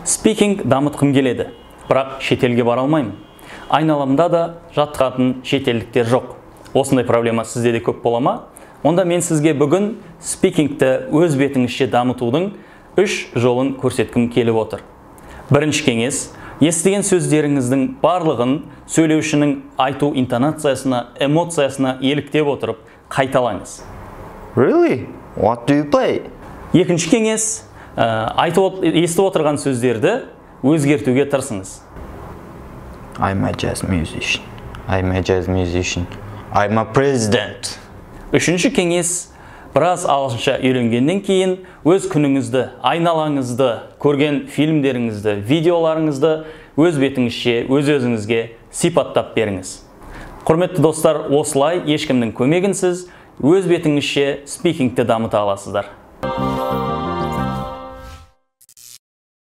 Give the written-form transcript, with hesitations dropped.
Speaking дамытқым келеді, бірақ шетелге бара алмаймын. Айналамда да жаттығатын шетелдіктер жоқ. Осындай проблема сізде де көп бола ма? Онда мен сізге бүгін спикингті өз бетіңізше дамытудың 3 жолын көрсеткім келіп отыр. Бірінші кеңес, естіген сөздеріңіздің барлығын сөйлеушінің айту интонациясына, эмоциясына еліктеп отырып қайталаңыз. Really? What do you play? Екінші кеңес, естіп отырған сөздерді өзгертуге тырысыңыз. I'm a jazz musician. I'm a jazz musician. I'm a president. Үшінші кеңес, біраз ағылшынша үйренгеннен кейін өз күніңізді, айналаңызды, көрген фильмдеріңізді, видеоларыңызды өз бетіңізше, өз-өзіңізге сипаттап беріңіз. Құрметті достар, осылай ешкімнің көмегінсіз өз бетіңізше спикингті дамыта аласыздар.